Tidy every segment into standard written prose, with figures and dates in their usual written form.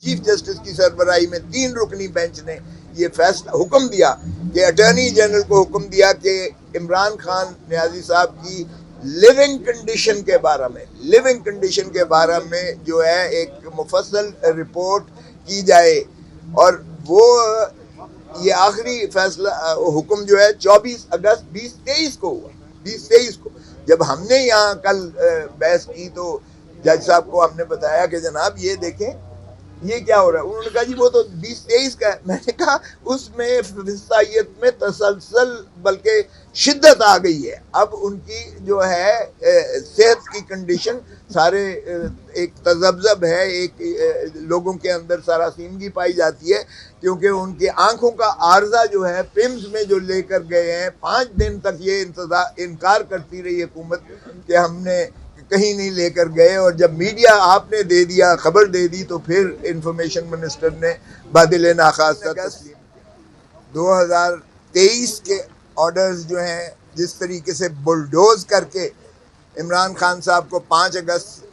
Chief justice की सरबराही में 3 रुकनी bench ने ये फैसला हुक्म दिया कि अटॉर्नी जनरल को हुक्म दिया कि इमरान खान नियाजी साहब की लिविंग कंडीशन के बारे में जो है एक मुफस्सल रिपोर्ट की जाए। और वो ये आखिरी फैसला हुक्म जो है 24 अगस्त 2023 को हुआ। 2023 को जब हमने यहाँ कल बहस की तो जज साहब को हमने बताया कि जनाब ये देखें ये क्या हो रहा है। उन्होंने कहा जी वो तो 2023 का है। मैंने कहा उसमें फिसाइत में तसलसल बल्कि शिद्दत आ गई है। अब उनकी जो है सेहत की कंडीशन सारे एक तजब्जब है, एक लोगों के अंदर सरासीमगी पाई जाती है क्योंकि उनकी आंखों का आर्जा जो है पिम्स में जो लेकर गए हैं 5 दिन तक ये इनकार करती रही हुकूमत कि हमने कहीं नहीं लेकर गए। और जब मीडिया आपने दे दिया, खबर दे दी, तो फिर इंफॉर्मेशन मिनिस्टर ने बादिल नाखास्ता तस्लीम। 2023 के ऑर्डर्स जो हैं जिस तरीके से बुलडोज करके इमरान खान साहब को 5 अगस्त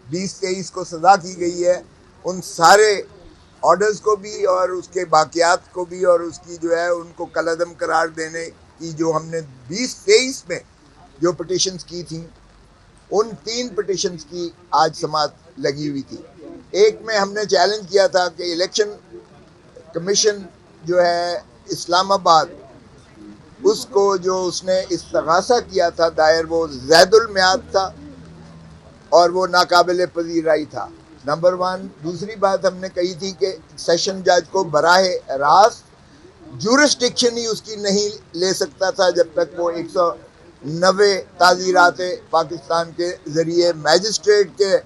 2023 को सज़ा की गई है, उन सारे ऑर्डर्स को भी और उसके बाकियात को भी और उसकी जो है उनको कलअदम करार देने की जो हमने 2023 में जो पिटिशंस की थी, उन 3 पिटिशंस की आज समाअत लगी हुई थी। एक में हमने चैलेंज किया था कि इलेक्शन कमीशन जो है इस्लामाबाद, उसको जो उसने इस्तगासा किया था दायर, वो ज़ैदुल मियाद था और वो नाकाबिल पजीराई था, नंबर 1। दूसरी बात हमने कही थी कि सेशन जज को बराह रास्त जुरिस्डिक्शन ही उसकी नहीं ले सकता था जब तक वो 190 ताज़ीरात पाकिस्तान के ज़रिए मैजिस्ट्रेट के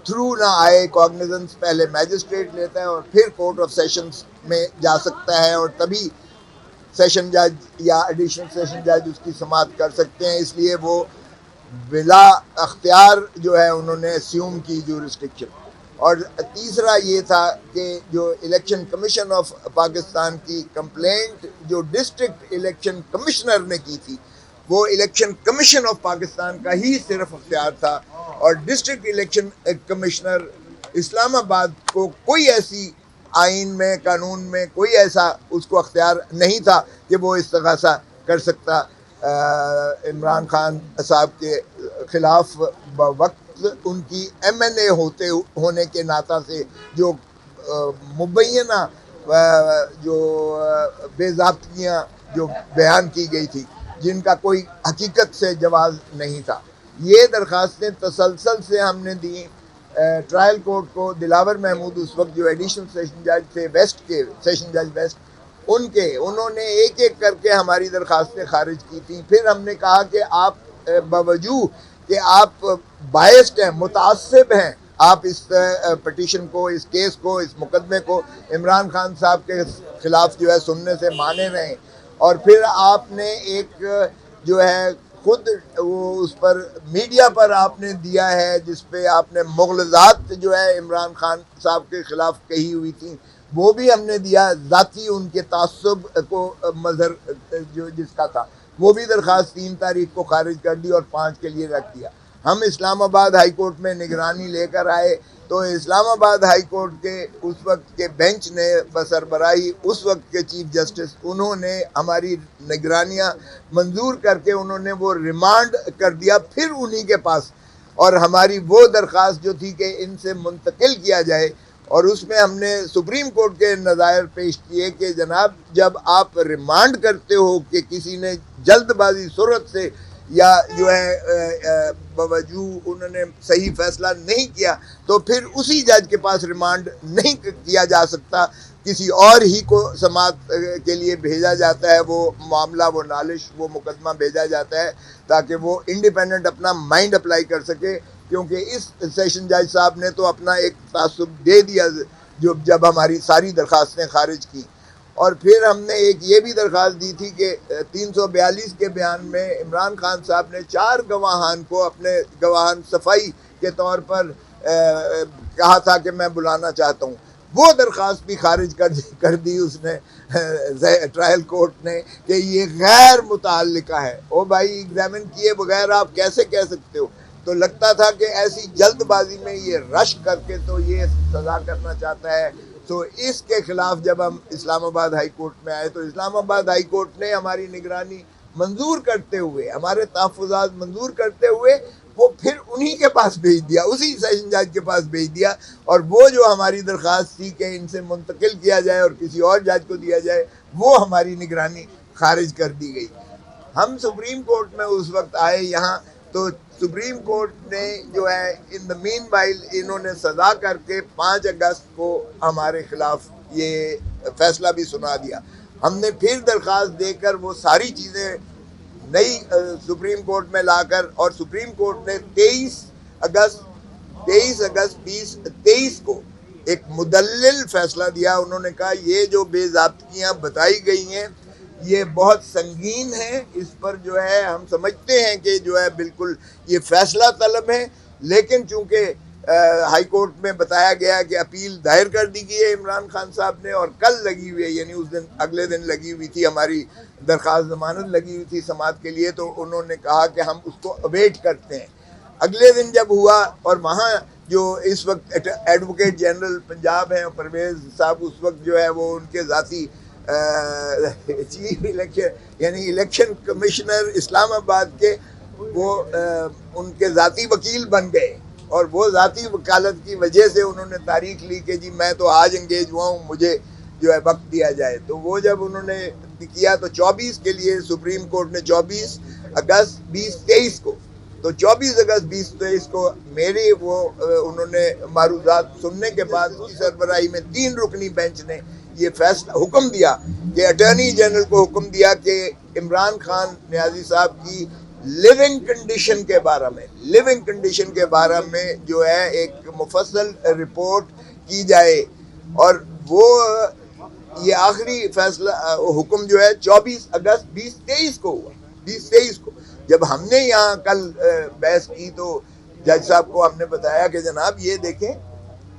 थ्रू ना आए। कॉग्निजेंस पहले मैजिस्ट्रेट लेता है और फिर कोर्ट ऑफ सेशंस में जा सकता है और तभी सेशन जज या एडिशनल सेशन जज उसकी समाअत कर सकते हैं। इसलिए वो बिला अख्तियार जो है उन्होंने अस्यूम की जुरिस्डिक्शन। और तीसरा ये था कि जो इलेक्शन कमीशन ऑफ पाकिस्तान की कंप्लेंट जो डिस्ट्रिक्ट इलेक्शन कमिश्नर ने की थी, वो इलेक्शन कमीशन ऑफ पाकिस्तान का ही सिर्फ अख्तियार था और डिस्ट्रिक्ट इलेक्शन कमिश्नर इस्लामाबाद को कोई ऐसी आइन में, कानून में कोई ऐसा उसको अख्तियार नहीं था कि वो इस्तगासा कर सकता इमरान खान साहब के ख़िलाफ़ वक्त उनकी MNA होने के नाता से जो मुबैना जो बेज़ाब्तियाँ जो बयान की गई थी, जिनका कोई हकीकत से जवाब नहीं था। ये दरख्वास्तें तसलसल से हमने दी ट्रायल कोर्ट को। दिलावर महमूद उस वक्त जो एडिशनल सेशन जज थे वेस्ट के, सेशन जज वेस्ट, उन्होंने एक एक करके हमारी दरख्वास्तें खारिज की थी। फिर हमने कहा कि आप बावजूद कि आप बायस्ड हैं, मुतासिब हैं, आप इस पिटीशन को, इस केस को, इस मुकदमे को इमरान खान साहब के ख़िलाफ़ जो है सुनने से माने रहें। और फिर आपने एक जो है खुद वो उस पर मीडिया पर आपने दिया है जिस पे आपने मुग़लज़ात जो है इमरान खान साहब के ख़िलाफ़ कही हुई थी, वो भी हमने दिया। ज़ाती उनके तासुब को मज़हर जो जिसका था, वो भी दरख्वास्त 3 तारीख को खारिज कर दी और 5 के लिए रख दिया। हम इस्लामाबाद हाई कोर्ट में निगरानी लेकर आए तो इस्लामाबाद हाई कोर्ट के उस वक्त के बेंच ने बसरबराही उस वक्त के चीफ जस्टिस, उन्होंने हमारी निगरानियाँ मंजूर करके उन्होंने वो रिमांड कर दिया फिर उन्हीं के पास। और हमारी वो दरख्वास्त जो थी कि इनसे मुंतकिल किया जाए, और उसमें हमने सुप्रीम कोर्ट के नज़ायर पेश किए कि जनाब जब आप रिमांड करते हो कि किसी ने जल्दबाजी सूरत से या जो है बावजूद उन्होंने सही फैसला नहीं किया, तो फिर उसी जज के पास रिमांड नहीं किया जा सकता, किसी और ही को समाअत के लिए भेजा जाता है। वो मामला, वो नालिश, वो मुकदमा भेजा जाता है ताकि वो इंडिपेंडेंट अपना माइंड अप्लाई कर सके। क्योंकि इस सेशन जज साहब ने तो अपना एक तासुब दे दिया जो जब हमारी सारी दरख्वास्तें खारिज की। और फिर हमने एक ये भी दरख्वास्त दी थी कि 342 के बयान में इमरान खान साहब ने 4 गवाहान को अपने गवाहान सफाई के तौर पर कहा था कि मैं बुलाना चाहता हूँ। वो दरख्वास्त भी खारिज कर दी उसने ट्रायल कोर्ट ने कि ये गैर मुतअल्लिका है। ओ भाई, एग्जामिन किए बगैर आप कैसे कह सकते हो तो लगता था कि ऐसी जल्दबाजी में ये रश करके तो ये सज़ा करना चाहता है। तो इसके खिलाफ जब हम इस्लामाबाद हाई कोर्ट में आए तो इस्लामाबाद हाई कोर्ट ने हमारी निगरानी मंजूर करते हुए, हमारे तहफ़्फ़ुज़ात मंजूर करते हुए वो फिर उन्हीं के पास भेज दिया, उसी सेशन जज के पास भेज दिया। और वो जो हमारी दरख्वास्त थी कि इनसे मुंतकिल किया जाए और किसी और जज को दिया जाए, वो हमारी निगरानी खारिज कर दी गई। हम सुप्रीम कोर्ट में उस वक्त आए यहाँ, तो सुप्रीम कोर्ट ने जो है इन द मीन वाइल इन्होंने सज़ा करके 5 अगस्त को हमारे खिलाफ ये फैसला भी सुना दिया। हमने फिर दरख्वास्त देकर वो सारी चीज़ें नई सुप्रीम कोर्ट में लाकर, और सुप्रीम कोर्ट ने 23 अगस्त 2023 को एक मुदल्लिल फैसला दिया। उन्होंने कहा ये जो बेज़ाब्तियाँ बताई गई हैं ये बहुत संगीन है, इस पर जो है हम समझते हैं कि जो है बिल्कुल ये फैसला तलब है, लेकिन चूँकि हाई कोर्ट में बताया गया कि अपील दायर कर दी गई है इमरान खान साहब ने, और कल लगी हुई है, यानी उस दिन अगले दिन लगी हुई थी हमारी दरख्वास्त ज़मानत लगी हुई थी समात के लिए, तो उन्होंने कहा कि हम उसको अवेट करते हैं। अगले दिन जब हुआ और वहाँ जो इस वक्त एडवोकेट जनरल पंजाब हैं परवेज़ साहब, उस वक्त जो है वो उनके ज़ाती चीफ इलेक्शन यानी इलेक्शन कमिश्नर इस्लामाबाद के वो उनके ज़ाती वकील बन गए, और वो ज़ाती वकालत की वजह से उन्होंने तारीख ली कि जी मैं तो आज इंगेज हुआ हूँ, मुझे जो है वक्त दिया जाए। तो वो जब उन्होंने किया तो 24 के लिए सुप्रीम कोर्ट ने 24 अगस्त 2023 को, तो 24 अगस्त 2023 को मेरी वो उन्होंने मारूजात सुनने के बाद उस सरबराही में 3 रुकनी बेंच ने ये फैसला हुक्म दिया कि अटॉर्नी जनरल को हुक्म दिया कि इमरान खान नियाज़ी साहब की लिविंग कंडीशन के बारे में जो है एक मुफस्सल रिपोर्ट की जाए। और वो ये आखिरी फैसला हुक्म जो है 24 अगस्त 2023 को हुआ। 2023 को जब हमने यहाँ कल बहस की तो जज साहब को हमने बताया कि जनाब ये देखें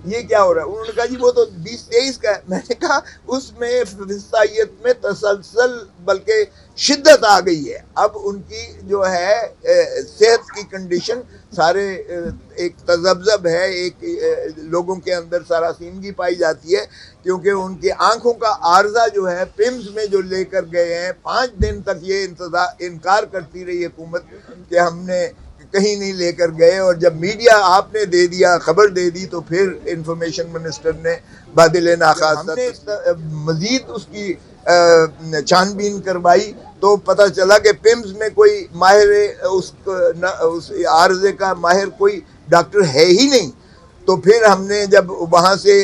ये क्या हो रहा है। उन्होंने कहा जी वो तो 2023 का है। मैंने कहा उसमें फिस्तायत में तसलसल बल्कि शिद्दत आ गई है। अब उनकी जो है सेहत की कंडीशन सारे एक तजब्जब है, एक लोगों के अंदर सरासीमगी पाई जाती है, क्योंकि उनकी आंखों का आर्जा जो है पिम्स में जो लेकर गए हैं 5 दिन तक ये इनकार करती रही हुकूमत कि हमने कहीं नहीं लेकर गए, और जब मीडिया आपने दे दिया, खबर दे दी, तो फिर इंफॉर्मेशन मिनिस्टर ने बादिल नाखासा मजीद उसकी छानबीन करवाई तो पता चला कि पिम्स में कोई माहिर उस आर्जे का माहिर कोई डॉक्टर है ही नहीं। तो फिर हमने जब वहाँ से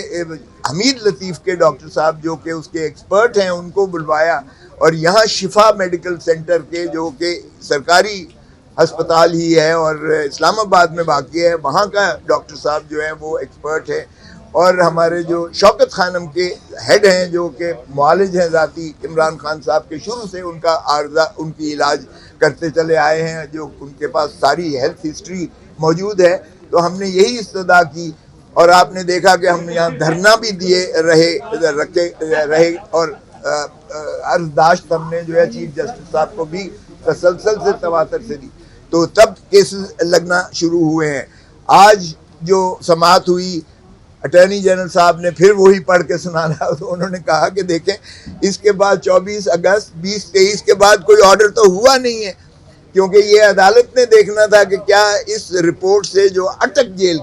हमीद लतीफ़ के डॉक्टर साहब जो कि उसके एक्सपर्ट हैं उनको बुलवाया, और यहाँ शिफा मेडिकल सेंटर के जो कि सरकारी अस्पताल ही है और इस्लामाबाद में वाक़ई है, वहाँ का डॉक्टर साहब जो है वो एक्सपर्ट है, और हमारे जो शौकत खानम के हेड हैं जो कि मुआलिज हैं ज़ाती इमरान खान साहब के, शुरू से उनका आर्जा उनकी इलाज करते चले आए हैं, जो उनके पास सारी हेल्थ हिस्ट्री मौजूद है। तो हमने यही इस्तदा की, और आपने देखा कि हम यहाँ धरना भी दिए रहे और अर्जदाश्त हमने जो है चीफ जस्टिस साहब को भी तसलसल से तवातर से दी, तो तब केसेस लगना शुरू हुए हैं। आज जो समाअत हुई अटॉर्नी जनरल साहब ने फिर वही पढ़ के सुनाना, तो उन्होंने कहा कि देखें इसके बाद 24 अगस्त 2023 के बाद कोई ऑर्डर तो हुआ नहीं है, क्योंकि ये अदालत ने देखना था कि क्या इस रिपोर्ट से जो अटक जेल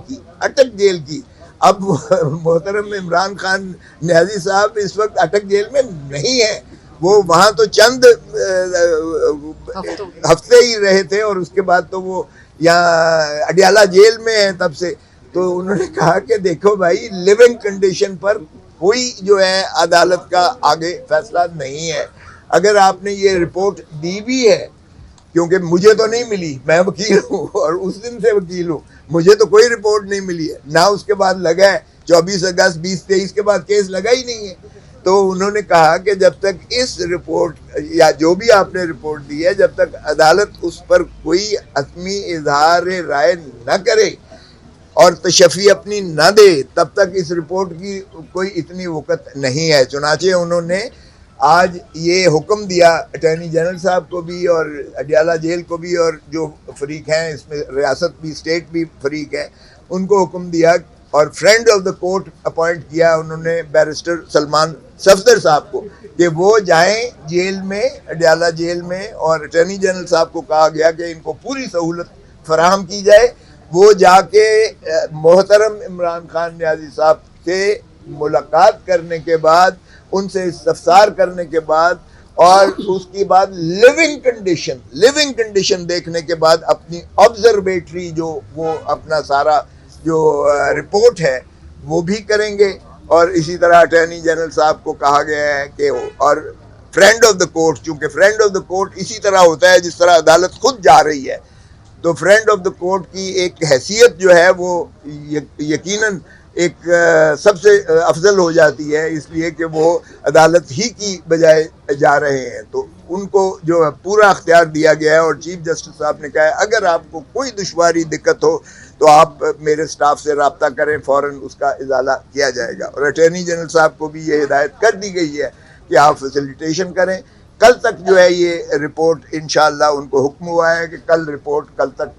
की अब मोहतरम इमरान खान नियाज़ी साहब इस वक्त अटक जेल में नहीं है, वो वहाँ तो चंद हफ्ते ही रहे थे और उसके बाद तो वो यहाँ अडियाला जेल में है तब से। तो उन्होंने कहा कि देखो भाई लिविंग कंडीशन पर कोई जो है अदालत का आगे फैसला नहीं है। अगर आपने ये रिपोर्ट दी भी है, क्योंकि मुझे तो नहीं मिली, मैं वकील हूँ और उस दिन से वकील हूँ, मुझे तो कोई रिपोर्ट नहीं मिली है ना, उसके बाद लगा है 24 अगस्त 2023 के बाद केस लगा ही नहीं है। तो उन्होंने कहा कि जब तक इस रिपोर्ट या जो भी आपने रिपोर्ट दी है, जब तक अदालत उस पर कोई हतमी इजहार राय न करे और तशफ़ी अपनी न दे, तब तक इस रिपोर्ट की कोई इतनी वक़्त नहीं है। चुनाचे उन्होंने आज ये हुक्म दिया अटॉर्नी जनरल साहब को भी और अडियाला जेल को भी, और जो फरीक हैं इसमें रियासत भी, स्टेट भी फरीक है, उनको हुक्म दिया और friend of the court appoint किया उन्होंने बैरिस्टर सलमान सफदर साहब को कि वो जाएं जेल में, अडियाला जेल में, और अटॉर्नी जनरल साहब को कहा गया कि इनको पूरी सहूलत फराहम की जाए। वो जाके मोहतरम इमरान खान नियाज़ी साहब से मुलाकात करने के बाद, उनसे इस्तफसार करने के बाद और उसके बाद लिविंग कंडीशन देखने के बाद अपनी ऑब्जर्वेटरी जो वो अपना सारा जो रिपोर्ट है वो भी करेंगे। और इसी तरह अटॉर्नी जनरल साहब को कहा गया है कि, और फ्रेंड ऑफ द कोर्ट, चूंकि फ्रेंड ऑफ द कोर्ट इसी तरह होता है जिस तरह अदालत खुद जा रही है, तो फ्रेंड ऑफ द कोर्ट की एक हैसियत जो है वो यकीनन एक सबसे अफजल हो जाती है, इसलिए कि वो अदालत ही की बजाय जा रहे हैं। तो उनको जो है पूरा अख्तियार दिया गया है और चीफ जस्टिस साहब ने कहा है अगर आपको कोई दुश्वारी दिक्कत हो तो आप मेरे स्टाफ से रब्ता करें, फ़ौरन उसका इजाला किया जाएगा। और अटॉर्नी जनरल साहब को भी ये हिदायत कर दी गई है कि आप फैसिलिटेशन करें। कल तक जो है ये रिपोर्ट इंशाअल्लाह, उनको हुक्म हुआ है कि कल रिपोर्ट कल तक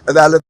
अदालत